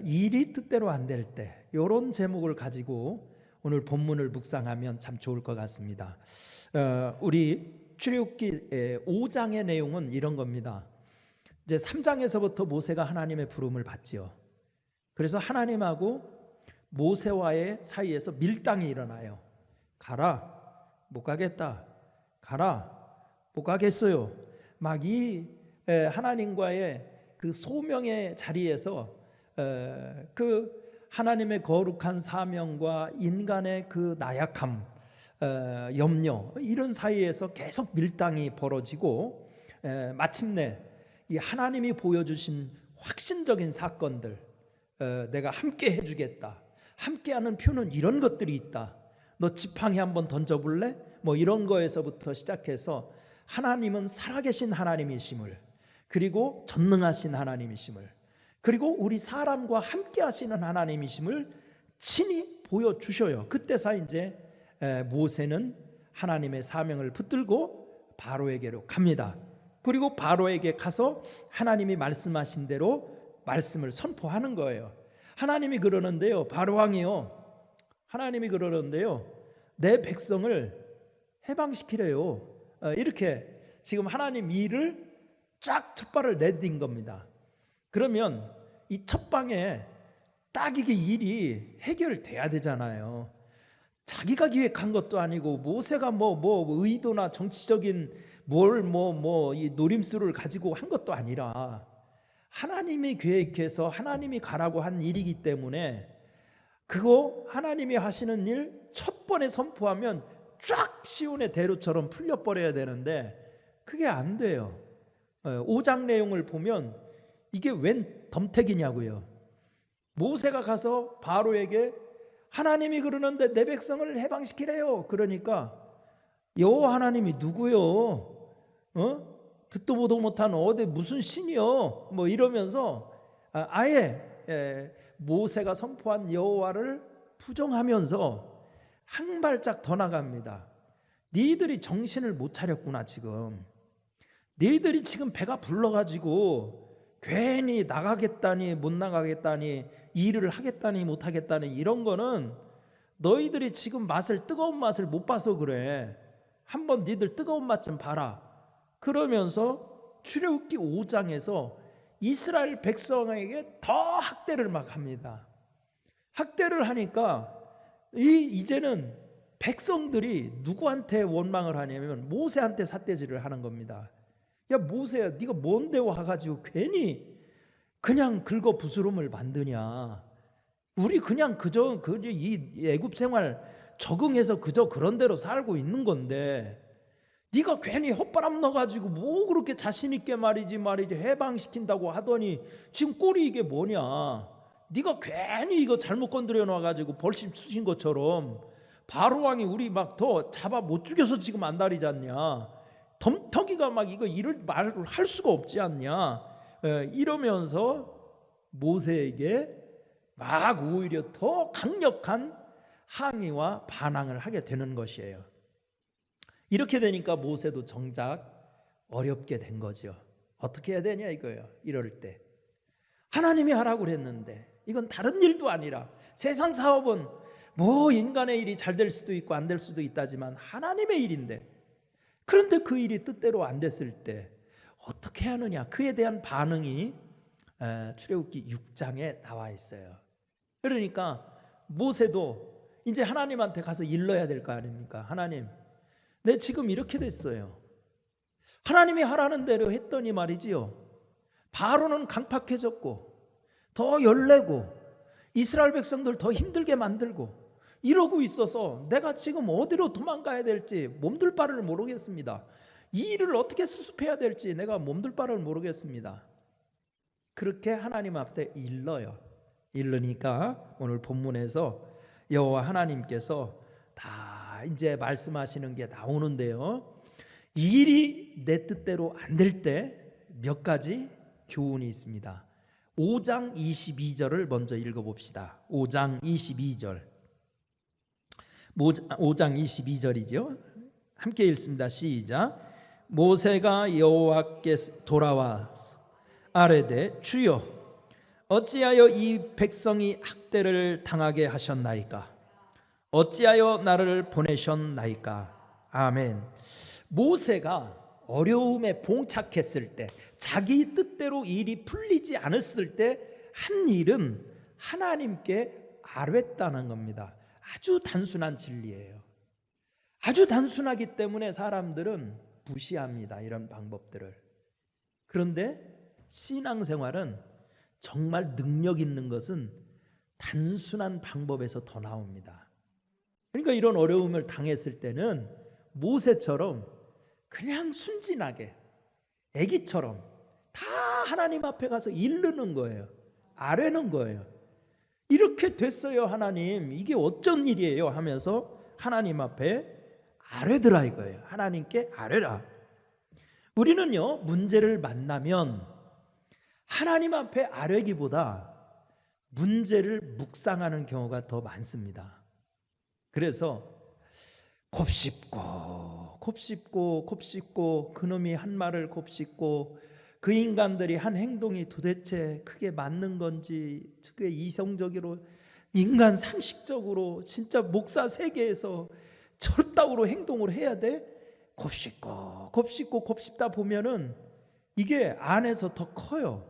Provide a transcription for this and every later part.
일이 뜻대로 안 될 때, 이런 제목을 가지고 오늘 본문을 묵상하면 참 좋을 것 같습니다. 우리 출애굽기 5장의 내용은 이런 겁니다. 이제 3장에서부터 모세가 하나님의 부름을 받지요. 그래서 하나님하고 모세와의 사이에서 밀당이 일어나요. 가라, 못 가겠다. 가라, 못 가겠어요. 막 이 하나님과의 그 소명의 자리에서 그 하나님의 거룩한 사명과 인간의 그 나약함, 염려, 이런 사이에서 계속 밀당이 벌어지고 마침내 이 하나님이 보여주신 확신적인 사건들, 내가 함께 해주겠다, 함께하는 표는 이런 것들이 있다, 너 지팡이 한번 던져볼래? 뭐 이런 거에서부터 시작해서 하나님은 살아계신 하나님이심을, 그리고 전능하신 하나님이심을, 그리고 우리 사람과 함께 하시는 하나님이심을 친히 보여주셔요. 그때서 이제 모세는 하나님의 사명을 붙들고 바로에게로 갑니다. 그리고 바로에게 가서 하나님이 말씀하신 대로 말씀을 선포하는 거예요. 하나님이 그러는데요, 바로왕이요, 하나님이 그러는데요, 내 백성을 해방시키래요. 이렇게 지금 하나님 일을 쫙 첫발을 내딘 겁니다. 그러면 이 첫방에 딱 이게 일이 해결돼야 되잖아요. 자기가 기획한 것도 아니고 모세가 뭐 의도나 정치적인 이 노림수를 가지고 한 것도 아니라 하나님이 계획해서 하나님이 가라고 한 일이기 때문에 그거 하나님이 하시는 일 첫 번에 선포하면 쫙 시온의 대로처럼 풀려버려야 되는데 그게 안 돼요. 5장 내용을 보면 이게 웬 덤택이냐고요. 모세가 가서 바로에게 하나님이 그러는데 내 백성을 해방시키래요. 그러니까 여호와 하나님이 누구요? 듣도 보도 못한 어디 무슨 신이요? 뭐 이러면서 아예 모세가 선포한 여호와를 부정하면서 한 발짝 더 나갑니다. 너희들이 정신을 못 차렸구나. 지금 너희들이 지금 배가 불러가지고 괜히 나가겠다니 못 나가겠다니 일을 하겠다니 못 하겠다니 이런 거는 너희들이 지금 뜨거운 맛을 못 봐서 그래. 한번 너희들 뜨거운 맛 좀 봐라. 그러면서 출애굽기 5장에서 이스라엘 백성에게 더 학대를 막 합니다. 학대를 하니까 이제는 백성들이 누구한테 원망을 하냐면 모세한테 sat대질을 하는 겁니다. 야 모세야, 네가 뭔데 와가지고 괜히 그냥 긁어 부스럼을 만드냐. 우리 그냥 그저 이 애굽 생활 적응해서 그저 그런 대로 살고 있는 건데 네가 괜히 헛바람 넣어가지고 뭐 그렇게 자신 있게 말이지 해방시킨다고 하더니 지금 꼴이 이게 뭐냐. 네가 괜히 이거 잘못 건드려 놔가지고 벌심 수신 것처럼 바로왕이 우리 막 더 잡아 못 죽여서 지금 안달이지 않냐. 덤터기가 막 이거 말을 할 수가 없지 않냐. 이러면서 모세에게 막 오히려 더 강력한 항의와 반항을 하게 되는 것이에요. 이렇게 되니까 모세도 정작 어렵게 된 거죠. 어떻게 해야 되냐 이거예요. 이럴 때 하나님이 하라고 그랬는데 이건 다른 일도 아니라 세상 사업은 뭐 인간의 일이 잘 될 수도 있고 안 될 수도 있다지만 하나님의 일인데, 그런데 그 일이 뜻대로 안 됐을 때 어떻게 하느냐. 그에 대한 반응이 출애굽기 6장에 나와 있어요. 그러니까 모세도 이제 하나님한테 가서 일러야 될 거 아닙니까. 하나님, 내 지금 이렇게 됐어요. 하나님이 하라는 대로 했더니 말이지요, 바로는 강팍해졌고 더 열내고 이스라엘 백성들 더 힘들게 만들고 이러고 있어서 내가 지금 어디로 도망가야 될지 몸둘 바를 모르겠습니다. 이 일을 어떻게 수습해야 될지 내가 몸둘 바를 모르겠습니다. 그렇게 하나님 앞에 일러요. 일르니까 오늘 본문에서 여호와 하나님께서 다 이제 말씀하시는 게 나오는데요, 이 일이 내 뜻대로 안 될 때 몇 가지 교훈이 있습니다. 5장 22절을 먼저 읽어봅시다. 5장 22절. 5장 22절이죠. 함께 읽습니다. 시작. 모세가 여호와께 돌아와서 아뢰되 주여 어찌하여 이 백성이 학대를 당하게 하셨나이까? 어찌하여 나를 보내셨나이까? 아멘. 모세가 어려움에 봉착했을 때, 자기 뜻대로 일이 풀리지 않았을 때 한 일은 하나님께 아뢰다는 겁니다. 아주 단순한 진리예요. 아주 단순하기 때문에 사람들은 무시합니다, 이런 방법들을. 그런데 신앙생활은 정말 능력 있는 것은 단순한 방법에서 더 나옵니다. 그러니까 이런 어려움을 당했을 때는 모세처럼 그냥 순진하게 애기처럼 다 하나님 앞에 가서 이르는 거예요. 아뢰는 거예요. 이렇게 됐어요, 하나님. 이게 어쩐 일이에요 하면서 하나님 앞에 아뢰더라 이거예요. 하나님께 아뢰라. 우리는요, 문제를 만나면 하나님 앞에 아뢰기보다 문제를 묵상하는 경우가 더 많습니다. 그래서 곱씹고 그놈이 한 말을 곱씹고 그 인간들이 한 행동이 도대체 그게 맞는 건지, 그게 이성적으로 인간 상식적으로 진짜 목사 세계에서 저따구로 행동을 해야 돼? 곱씹다 보면은 이게 안에서 더 커요.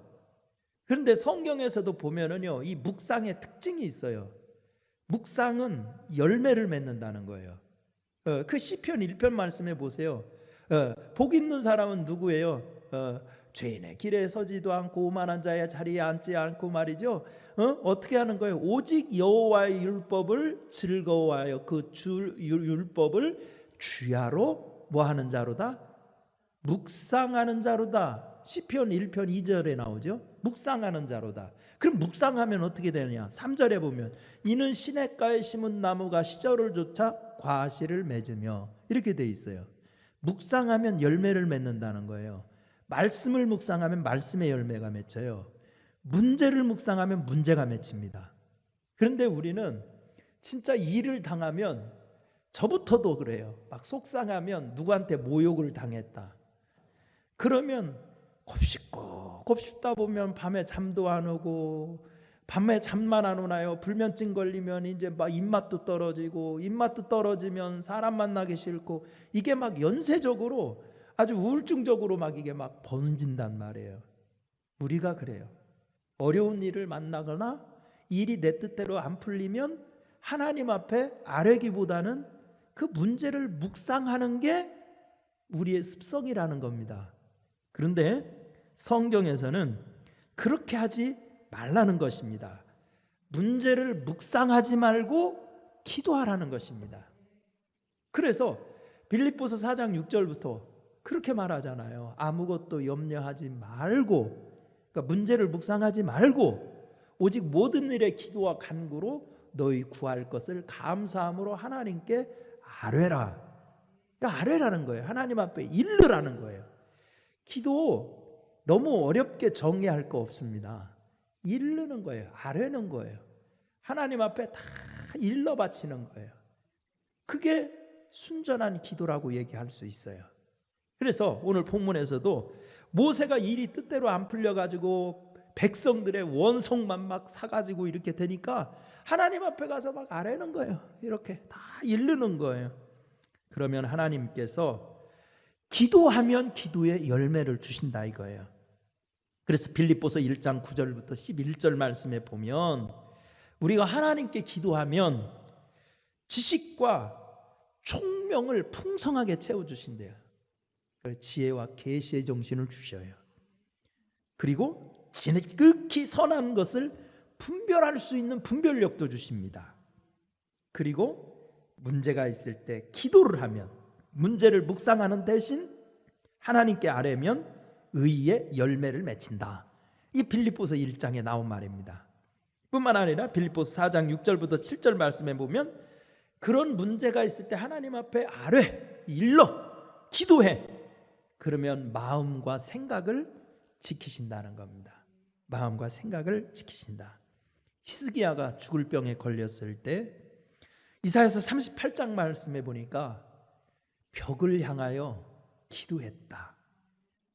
그런데 성경에서도 보면은요, 이 묵상의 특징이 있어요. 묵상은 열매를 맺는다는 거예요. 그 시편 1편 말씀해 보세요. 복 있는 사람은 누구예요? 죄인의 길에 서지도 않고 오만한 자의 자리에 앉지 않고 말이죠. 어떻게 하는 거예요? 오직 여호와의 율법을 즐거워하여 그 율법을 주야로 뭐 하는 자로다? 묵상하는 자로다. 시편 1편 2절에 나오죠. 묵상하는 자로다. 그럼 묵상하면 어떻게 되느냐? 3절에 보면 이는 시냇가에 심은 나무가 시절을 쫓아 과실을 맺으며, 이렇게 돼 있어요. 묵상하면 열매를 맺는다는 거예요. 말씀을 묵상하면 말씀의 열매가 맺혀요. 문제를 묵상하면 문제가 맺힙니다. 그런데 우리는 진짜 일을 당하면, 저부터도 그래요. 막 속상하면 누구한테 모욕을 당했다. 그러면 곱씹다 보면 밤에 잠도 안 오고, 밤에 잠만 안 오나요? 불면증 걸리면 이제 막 입맛도 떨어지면 사람 만나기 싫고, 이게 막 연쇄적으로 아주 우울증적으로 막 이게 막 번진단 말이에요. 우리가 그래요. 어려운 일을 만나거나 일이 내 뜻대로 안 풀리면 하나님 앞에 아뢰기보다는 그 문제를 묵상하는 게 우리의 습성이라는 겁니다. 그런데 성경에서는 그렇게 하지 말라는 것입니다. 문제를 묵상하지 말고 기도하라는 것입니다. 그래서 빌립보서 4장 6절부터 그렇게 말하잖아요. 아무것도 염려하지 말고, 그러니까 문제를 묵상하지 말고 오직 모든 일에 기도와 간구로 너희 구할 것을 감사함으로 하나님께 아뢰라. 그러니까 아뢰라는 거예요. 하나님 앞에 일르라는 거예요. 기도 너무 어렵게 정의할 거 없습니다. 일르는 거예요. 아뢰는 거예요. 하나님 앞에 다 일러 바치는 거예요. 그게 순전한 기도라고 얘기할 수 있어요. 그래서 오늘 본문에서도 모세가 일이 뜻대로 안 풀려가지고 백성들의 원성만 막 사가지고 이렇게 되니까 하나님 앞에 가서 막 아뢰는 거예요. 이렇게 다 일르는 거예요. 그러면 하나님께서 기도하면 기도의 열매를 주신다 이거예요. 그래서 빌립보서 1장 9절부터 11절 말씀에 보면 우리가 하나님께 기도하면 지식과 총명을 풍성하게 채워주신대요. 지혜와 계시의 정신을 주셔요. 그리고 지극히 선한 것을 분별할 수 있는 분별력도 주십니다. 그리고 문제가 있을 때 기도를 하면, 문제를 묵상하는 대신 하나님께 아뢰면 의의 열매를 맺힌다. 이 빌립보서 1장에 나온 말입니다. 뿐만 아니라 빌립보서 4장 6절부터 7절 말씀에 보면 그런 문제가 있을 때 하나님 앞에 아뢰, 일러, 기도해. 그러면 마음과 생각을 지키신다는 겁니다. 마음과 생각을 지키신다. 히스기야가 죽을 병에 걸렸을 때 이사야서 38장 말씀에 보니까 벽을 향하여 기도했다.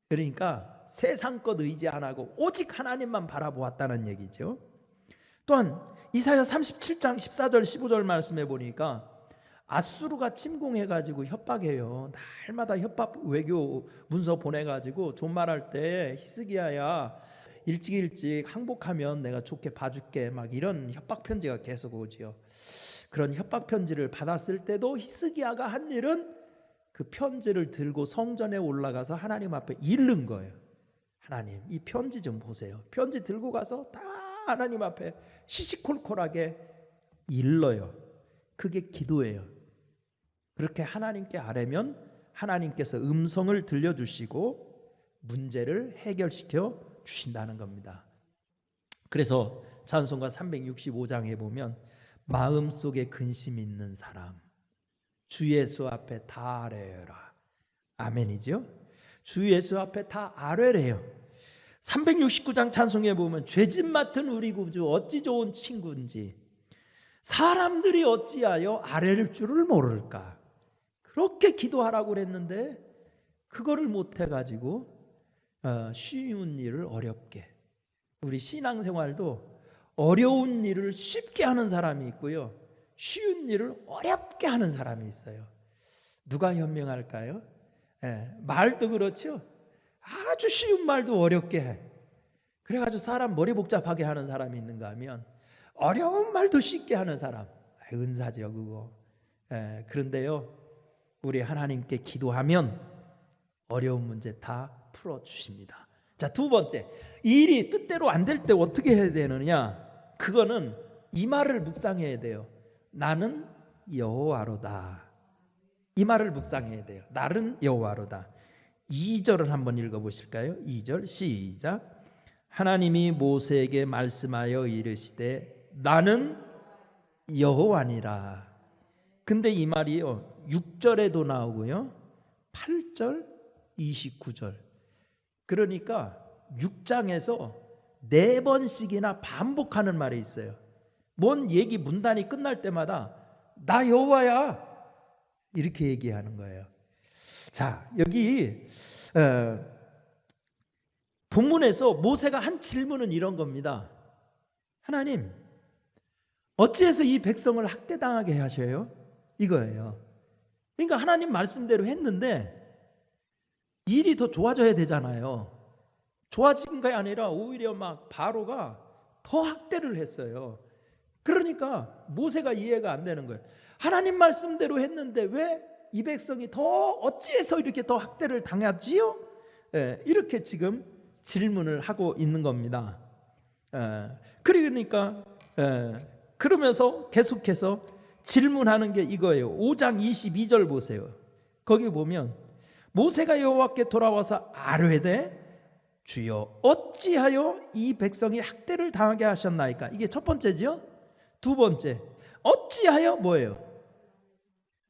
그러니까 세상 것 의지 안 하고 오직 하나님만 바라보았다는 얘기죠. 또한 이사야 37장 14절 15절 말씀해 보니까 아수르가 침공해가지고 협박해요. 날마다 협박 외교 문서 보내가지고 존말할 때 히스기야야 일찍 항복하면 내가 좋게 봐줄게, 막 이런 협박 편지가 계속 오지요. 그런 협박 편지를 받았을 때도 히스기야가 한 일은 그 편지를 들고 성전에 올라가서 하나님 앞에 읽는 거예요. 하나님, 이 편지 좀 보세요. 편지 들고 가서 다 하나님 앞에 시시콜콜하게 읽어요. 그게 기도예요. 그렇게 하나님께 아뢰면 하나님께서 음성을 들려주시고 문제를 해결시켜 주신다는 겁니다. 그래서 찬송가 365장에 보면 마음속에 근심 있는 사람 주 예수 앞에 다 아뢰라. 아멘이죠. 주 예수 앞에 다 아뢰래요. 369장 찬송에 보면 죄짓 맡은 우리 구주 어찌 좋은 친구인지 사람들이 어찌하여 아뢰를 줄을 모를까. 그렇게 기도하라고 그랬는데 그거를 못해가지고 쉬운 일을 어렵게. 우리 신앙생활도 어려운 일을 쉽게 하는 사람이 있고요, 쉬운 일을 어렵게 하는 사람이 있어요. 누가 현명할까요? 말도 그렇죠. 아주 쉬운 말도 어렵게 해. 그래가지고 사람 머리 복잡하게 하는 사람이 있는가 하면 어려운 말도 쉽게 하는 사람, 은사죠 그거. 그런데요, 우리 하나님께 기도하면 어려운 문제 다 풀어주십니다. 자, 두 번째, 일이 뜻대로 안 될 때 어떻게 해야 되느냐. 그거는 이 말을 묵상해야 돼요. 나는 여호와로다. 이 말을 묵상해야 돼요. 나는 여호와로다. 2절을 한번 읽어보실까요? 2절 시작. 하나님이 모세에게 말씀하여 이르시되 나는 여호와니라. 근데 이 말이요 6절에도 나오고요 8절 29절. 그러니까 6장에서 4번씩이나 반복하는 말이 있어요. 뭔 얘기 문단이 끝날 때마다 나 여호와야 이렇게 얘기하는 거예요. 자, 여기 본문에서 모세가 한 질문은 이런 겁니다. 하나님, 어찌해서 이 백성을 학대당하게 하셔요? 이거예요. 그러니까 하나님 말씀대로 했는데 일이 더 좋아져야 되잖아요. 좋아진 게 아니라 오히려 막 바로가 더 학대를 했어요. 그러니까 모세가 이해가 안 되는 거예요. 하나님 말씀대로 했는데 왜 이 백성이 더 어찌해서 이렇게 더 학대를 당하지요? 이렇게 지금 질문을 하고 있는 겁니다. 그러니까 그러면서 계속해서 질문하는 게 이거예요. 5장 22절 보세요. 거기 보면 모세가 여호와께 돌아와서 아뢰되 주여 어찌하여 이 백성이 학대를 당하게 하셨나이까. 이게 첫 번째죠. 두 번째, 어찌하여 뭐예요?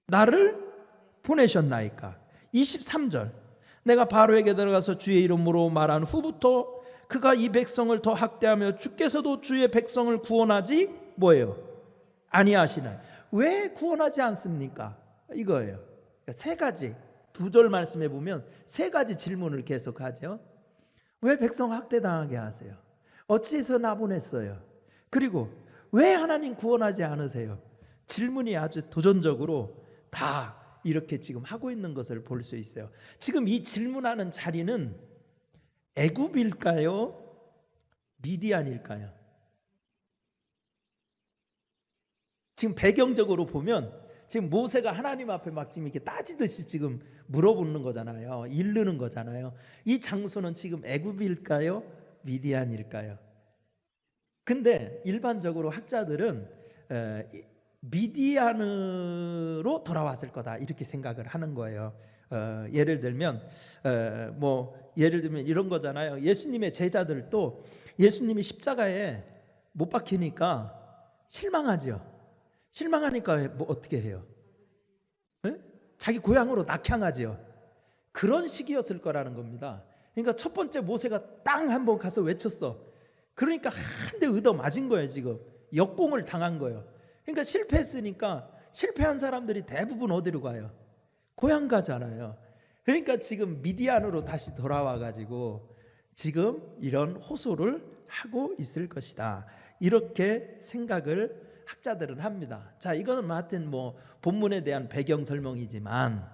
나를 보내셨나이까. 23절, 내가 바로에게 들어가서 주의 이름으로 말한 후부터 그가 이 백성을 더 학대하며 주께서도 주의 백성을 구원하지 뭐예요? 아니하시나요? 왜 구원하지 않습니까? 이거예요. 그러니까 세 가지, 2절 말씀해 보면 세 가지 질문을 계속하죠. 왜 백성 학대당하게 하세요? 어찌해서 나 보냈어요? 그리고 왜 하나님 구원하지 않으세요? 질문이 아주 도전적으로 다 이렇게 지금 하고 있는 것을 볼 수 있어요. 지금 이 질문하는 자리는 애굽일까요? 미디안일까요? 지금 배경적으로 보면 지금 모세가 하나님 앞에 막 지금 이렇게 따지듯이 지금 물어보는 거잖아요. 이르는 거잖아요. 이 장소는 지금 애굽일까요? 미디안일까요? 근데 일반적으로 학자들은 미디안으로 돌아왔을 거다 이렇게 생각을 하는 거예요. 예를 들면 이런 거잖아요. 예수님의 제자들도 예수님이 십자가에 못 박히니까 실망하죠. 실망하니까 뭐 어떻게 해요? 자기 고향으로 낙향하죠. 그런 시기였을 거라는 겁니다. 그러니까 첫 번째 모세가 땅 한번 가서 외쳤어. 그러니까 한 대 얻어 맞은 거예요. 지금 역공을 당한 거예요. 그러니까 실패했으니까 실패한 사람들이 대부분 어디로 가요? 고향 가잖아요. 그러니까 지금 미디안으로 다시 돌아와 가지고 지금 이런 호소를 하고 있을 것이다. 이렇게 생각을 학자들은 합니다. 자, 이거는 하여튼 뭐 본문에 대한 배경 설명이지만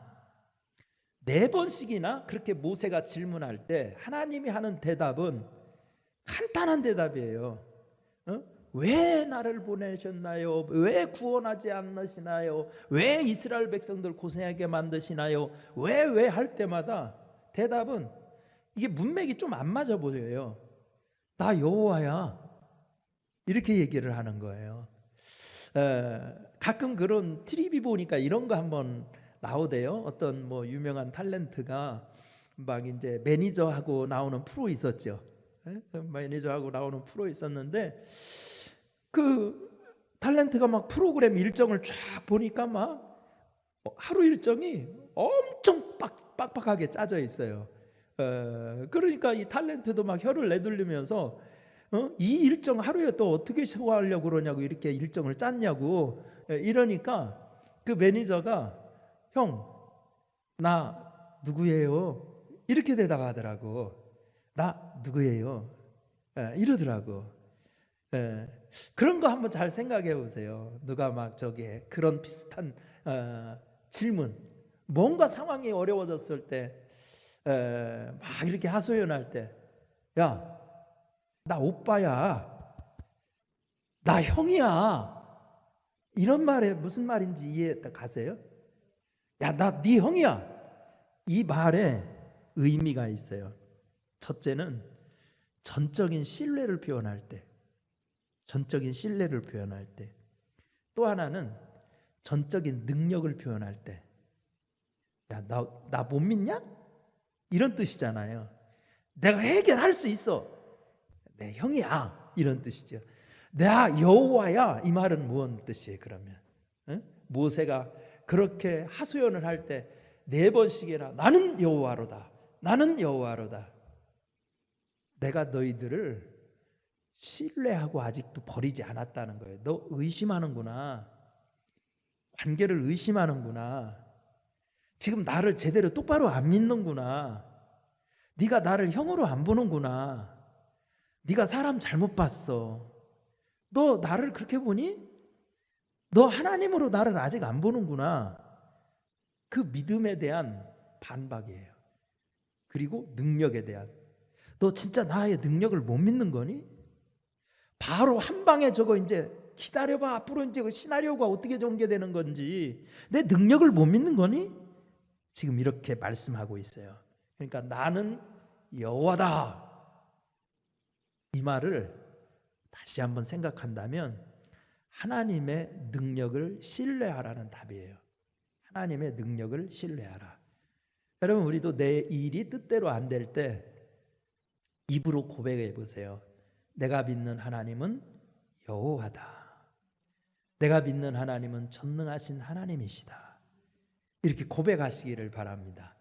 4번씩이나 그렇게 모세가 질문할 때 하나님이 하는 대답은 간단한 대답이에요. 왜 나를 보내셨나요? 왜 구원하지 않으시나요? 왜 이스라엘 백성들 고생하게 만드시나요? 왜 할 때마다 대답은 이게 문맥이 좀 안 맞아 보여요. 나 여호와야, 이렇게 얘기를 하는 거예요. 가끔 그런 TVB 보니까 이런 거 한번 나오대요. 어떤 뭐 유명한 탤런트가 막 이제 매니저하고 나오는 프로 있었죠. 매니저하고 나오는 프로 있었는데 그 탤런트가 막 프로그램 일정을 쫙 보니까 막 하루 일정이 엄청 빡빡하게 짜져 있어요. 그러니까 이 탤런트도 막 혀를 내둘리면서 이 일정 하루에 또 어떻게 소화하려고 그러냐고, 이렇게 일정을 짰냐고 이러니까 그 매니저가 형, 나 누구예요? 이렇게 대답하더라고. 나 누구예요? 이러더라고. 그런 거 한번 잘 생각해 보세요. 누가 막 저게 그런 비슷한 질문, 뭔가 상황이 어려워졌을 때 막 이렇게 하소연할 때, 야, 나 오빠야, 나 형이야, 이런 말에 무슨 말인지 이해 가세요? 야, 나 네 형이야, 이 말에 의미가 있어요. 첫째는 전적인 신뢰를 표현할 때, 전적인 신뢰를 표현할 때, 또 하나는 전적인 능력을 표현할 때, 야, 나 못 믿냐? 이런 뜻이잖아요. 내가 해결할 수 있어, 내 형이야, 이런 뜻이죠. 내가 여호와야, 이 말은 무슨 뜻이에요? 그러면 모세가 그렇게 하소연을 할 때 4번씩이나 나는 여호와로다, 나는 여호와로다. 내가 너희들을 신뢰하고 아직도 버리지 않았다는 거예요. 너 의심하는구나, 관계를 의심하는구나, 지금 나를 제대로 똑바로 안 믿는구나, 네가 나를 형으로 안 보는구나, 네가 사람 잘못 봤어, 너 나를 그렇게 보니? 너 하나님으로 나를 아직 안 보는구나. 그 믿음에 대한 반박이에요. 그리고 능력에 대한, 너 진짜 나의 능력을 못 믿는 거니? 바로 한 방에 저거 이제 기다려봐, 앞으로 이제 그 시나리오가 어떻게 전개되는 건지, 내 능력을 못 믿는 거니? 지금 이렇게 말씀하고 있어요. 그러니까 나는 여호와다, 이 말을 다시 한번 생각한다면 하나님의 능력을 신뢰하라는 답이에요. 하나님의 능력을 신뢰하라. 여러분, 우리도 내 일이 뜻대로 안 될 때 입으로 고백해 보세요. 내가 믿는 하나님은 여호와다. 내가 믿는 하나님은 전능하신 하나님이시다. 이렇게 고백하시기를 바랍니다.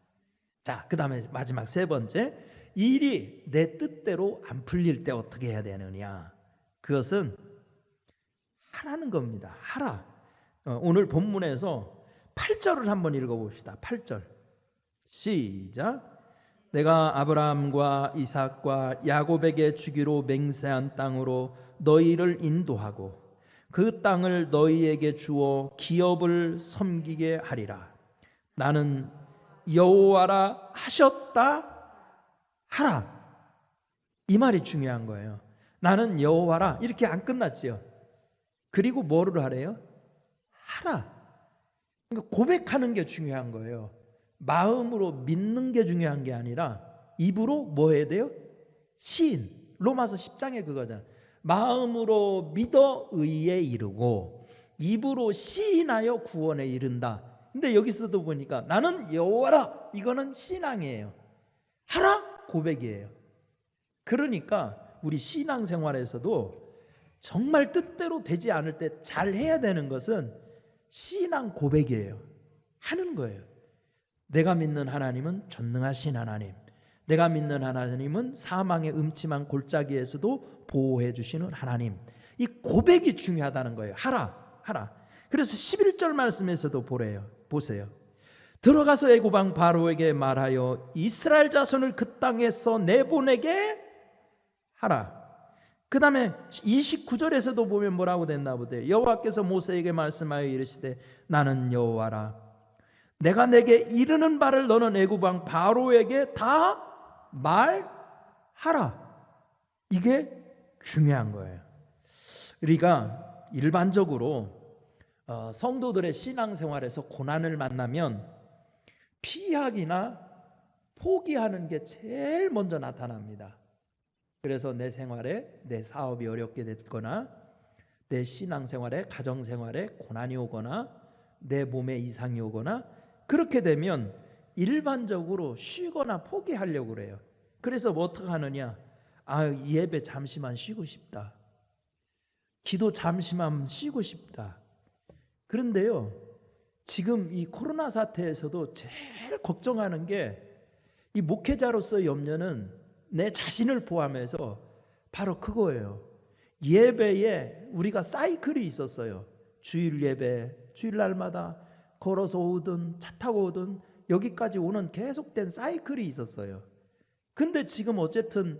자, 그 다음에 마지막 3번째, 일이 내 뜻대로 안 풀릴 때 어떻게 해야 되느냐? 그것은 하라는 겁니다. 하라. 오늘 본문에서 8절을 한번 읽어봅시다. 8절 시작. 내가 아브라함과 이삭과 야곱에게 주기로 맹세한 땅으로 너희를 인도하고 그 땅을 너희에게 주어 기업을 섬기게 하리라. 나는 여호와라 하셨다. 하라. 이 말이 중요한 거예요. 나는 여호와라, 이렇게 안 끝났지요. 그리고 뭐를 하래요? 하라. 그러니까 고백하는 게 중요한 거예요. 마음으로 믿는 게 중요한 게 아니라 입으로 뭐 해야 돼요? 시인. 로마서 10장에 그거잖아요. 마음으로 믿어 의에 이르고 입으로 시인하여 구원에 이른다. 근데 여기서도 보니까 나는 여호와라, 이거는 신앙이에요. 하라, 고백이에요. 그러니까 우리 신앙생활에서도 정말 뜻대로 되지 않을 때 잘 해야 되는 것은 신앙 고백이에요. 하는 거예요. 내가 믿는 하나님은 전능하신 하나님, 내가 믿는 하나님은 사망의 음침한 골짜기에서도 보호해 주시는 하나님. 이 고백이 중요하다는 거예요. 하라, 하라. 그래서 11절 말씀에서도 보세요. 들어가서 애굽 왕 바로에게 말하여 이스라엘 자손을 그 땅에서 내보내게 하라. 그 다음에 29절에서도 보면 뭐라고 됐나 보대. 여호와께서 모세에게 말씀하여 이르시되 나는 여호와라. 내가 내게 이르는 바를 너는 애굽 왕 바로에게 다 말하라. 이게 중요한 거예요. 우리가 일반적으로 성도들의 신앙생활에서 고난을 만나면 피하기나 포기하는 게 제일 먼저 나타납니다. 그래서 내 생활에, 내 사업이 어렵게 됐거나 내 신앙생활에, 가정생활에 고난이 오거나 내 몸에 이상이 오거나 그렇게 되면 일반적으로 쉬거나 포기하려고 그래요. 그래서 뭐 어떻게 하느냐? 이 예배 잠시만 쉬고 싶다. 기도 잠시만 쉬고 싶다. 그런데요, 지금 이 코로나 사태에서도 제일 걱정하는 게 이 목회자로서의 염려는 내 자신을 포함해서 바로 그거예요. 예배에 우리가 사이클이 있었어요. 주일 예배, 주일날마다 걸어서 오든 차 타고 오든 여기까지 오는 계속된 사이클이 있었어요. 근데 지금 어쨌든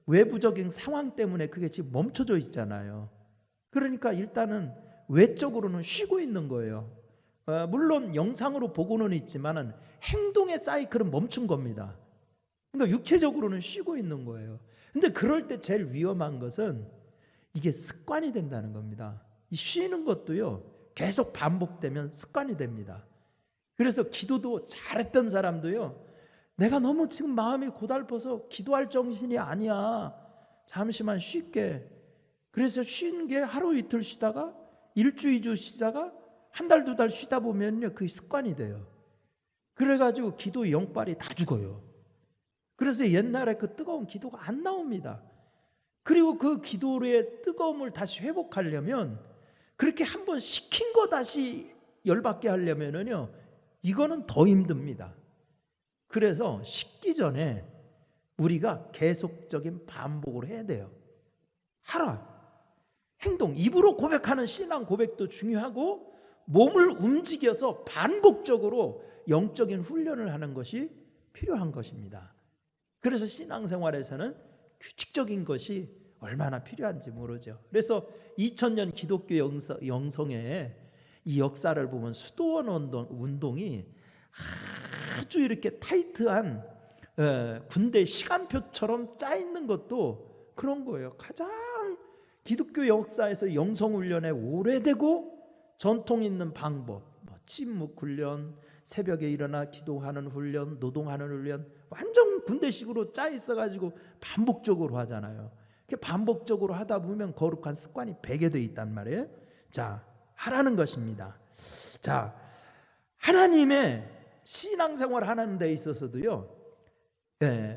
외부적인 상황 때문에 그게 지금 멈춰져 있잖아요. 그러니까 일단은 외적으로는 쉬고 있는 거예요. 물론 영상으로 보고는 있지만은 행동의 사이클은 멈춘 겁니다. 그러니까 육체적으로는 쉬고 있는 거예요. 근데 그럴 때 제일 위험한 것은 이게 습관이 된다는 겁니다. 이 쉬는 것도요, 계속 반복되면 습관이 됩니다. 그래서 기도도 잘했던 사람도요, 내가 너무 지금 마음이 고달퍼서 기도할 정신이 아니야. 잠시만 쉴게. 그래서 쉬는 게 하루 이틀 쉬다가 일주, 2주 쉬다가 한 달, 2달 쉬다 보면요, 그게 습관이 돼요. 그래가지고 기도 영빨이 다 죽어요. 그래서 옛날에 그 뜨거운 기도가 안 나옵니다. 그리고 그 기도의 뜨거움을 다시 회복하려면 그렇게 한번 식힌 거 다시 열받게 하려면은요, 이거는 더 힘듭니다. 그래서 식기 전에 우리가 계속적인 반복을 해야 돼요. 하라. 행동, 입으로 고백하는 신앙 고백도 중요하고 몸을 움직여서 반복적으로 영적인 훈련을 하는 것이 필요한 것입니다. 그래서 신앙생활에서는 규칙적인 것이 얼마나 필요한지 모르죠. 그래서 2000년 기독교 영성의 이 역사를 보면 수도원 운동이 아주 이렇게 타이트한 군대 시간표처럼 짜 있는 것도 그런 거예요. 가장 기독교 역사에서 영성훈련에 오래되고 전통 있는 방법, 침묵 훈련, 새벽에 일어나 기도하는 훈련, 노동하는 훈련, 완전 군대식으로 짜 있어가지고 반복적으로 하잖아요. 반복적으로 하다 보면 거룩한 습관이 배게 돼 있단 말이에요. 자, 하라는 것입니다. 자, 하나님의 신앙생활 하는 데 있어서도요,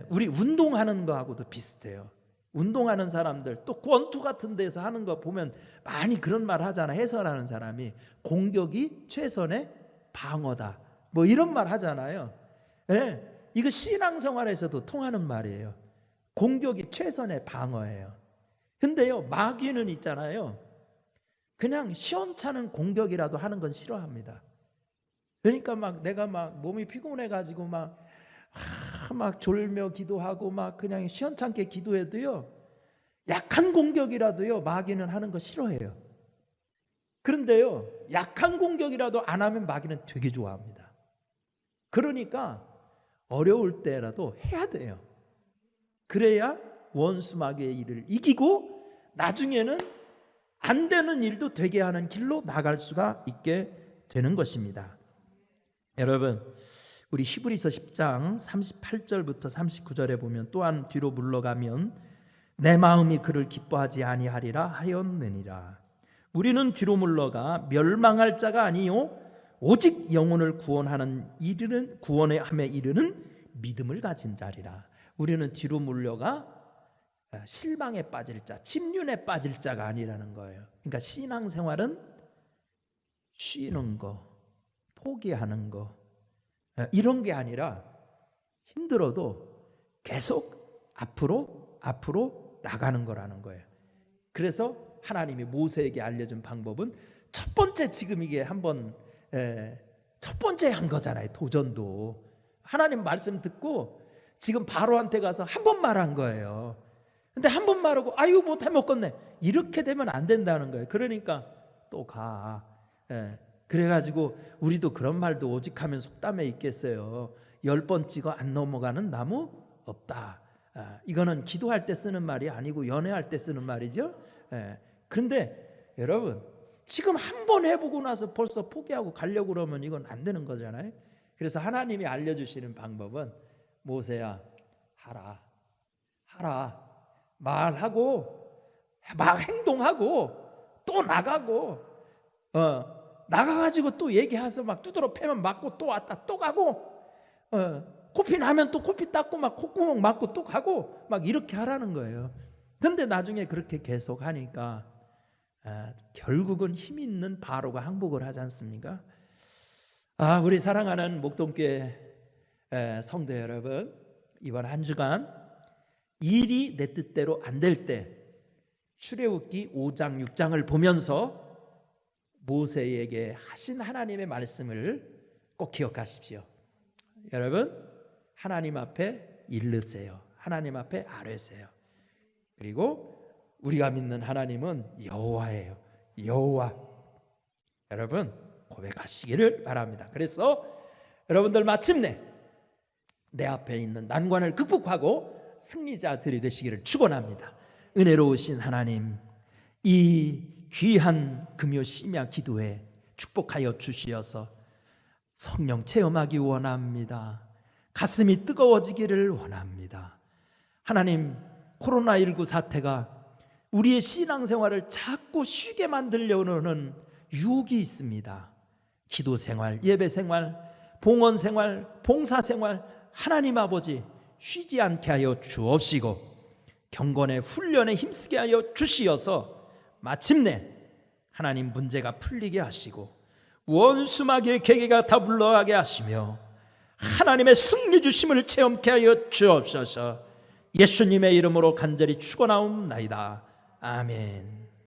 우리 운동하는 거하고도 비슷해요. 운동하는 사람들 또 권투 같은 데서 하는 거 보면 많이 그런 말 하잖아. 해설하는 사람이 공격이 최선의 방어다, 뭐 이런 말 하잖아요. 이거 신앙생활에서도 통하는 말이에요. 공격이 최선의 방어예요. 근데요, 마귀는 있잖아요, 그냥 시원찮은 공격이라도 하는 건 싫어합니다. 그러니까 막 내가 막 몸이 피곤해가지고 막 졸며 기도하고 막 그냥 시원찮게 기도해도요, 약한 공격이라도요, 마귀는 하는 거 싫어해요. 그런데요, 약한 공격이라도 안 하면 마귀는 되게 좋아합니다. 그러니까 어려울 때라도 해야 돼요. 그래야 원수 마귀의 일을 이기고 나중에는 안 되는 일도 되게 하는 길로 나갈 수가 있게 되는 것입니다. 여러분, 우리 히브리서 10장 38절부터 39절에 보면, 또한 뒤로 물러가면 내 마음이 그를 기뻐하지 아니하리라 하였느니라. 우리는 뒤로 물러가 멸망할 자가 아니요 오직 영혼을 구원에 함에 이르는 믿음을 가진 자리라. 우리는 뒤로 물러가 실망에 빠질 자, 침륜에 빠질 자가 아니라는 거예요. 그러니까 신앙생활은 쉬는 거, 포기하는 거, 이런 게 아니라 힘들어도 계속 앞으로 나가는 거라는 거예요. 그래서 하나님이 모세에게 알려준 방법은 첫 번째, 지금 이게 한번 첫 번째 한 거잖아요. 도전도 하나님 말씀 듣고 지금 바로한테 가서 한 번 말한 거예요. 근데 한 번 말하고 아유 못해 먹겠네 이렇게 되면 안 된다는 거예요. 그러니까 또 가. 그래가지고 우리도 그런 말도 오직하면 속담에 있겠어요. 10번 찍어 안 넘어가는 나무 없다. 이거는 기도할 때 쓰는 말이 아니고 연애할 때 쓰는 말이죠. 그런데 여러분 지금 한 번 해보고 나서 벌써 포기하고 가려고 그러면 이건 안 되는 거잖아요. 그래서 하나님이 알려주시는 방법은 모세야 하라 말하고 막 행동하고 또 나가고 나가가지고 또 얘기해서 막 두드러 패면 맞고 또 왔다 또 가고 코피 나면 또 코피 닦고 막 콧구멍 맞고 또 가고 막 이렇게 하라는 거예요. 근데 나중에 그렇게 계속 하니까 결국은 힘 있는 바로가 항복을 하지 않습니까? 우리 사랑하는 목동교회 성도 여러분, 이번 한 주간 일이 내 뜻대로 안 될 때 출애굽기 5장 6장을 보면서 모세에게 하신 하나님의 말씀을 꼭 기억하십시오. 여러분 하나님 앞에 일르세요. 하나님 앞에 아뢰세요. 그리고 우리가 믿는 하나님은 여호와예요. 여호와. 여러분 고백하시기를 바랍니다. 그래서 여러분들 마침내 내 앞에 있는 난관을 극복하고 승리자들이 되시기를 축원합니다. 은혜로우신 하나님, 이 귀한 금요 심야 기도에 축복하여 주시어서 성령 체험하기 원합니다. 가슴이 뜨거워지기를 원합니다. 하나님, 코로나19 사태가 우리의 신앙생활을 자꾸 쉬게 만들려고 하는 유혹이 있습니다. 기도생활, 예배생활, 봉헌생활, 봉사생활, 하나님 아버지 쉬지 않게 하여 주옵시고 경건의 훈련에 힘쓰게 하여 주시어서 마침내 하나님 문제가 풀리게 하시고 원수마귀의 계계가 다 물러가게 하시며 하나님의 승리 주심을 체험케 하여 주옵소서. 예수님의 이름으로 간절히 축원하옵나이다. 아멘.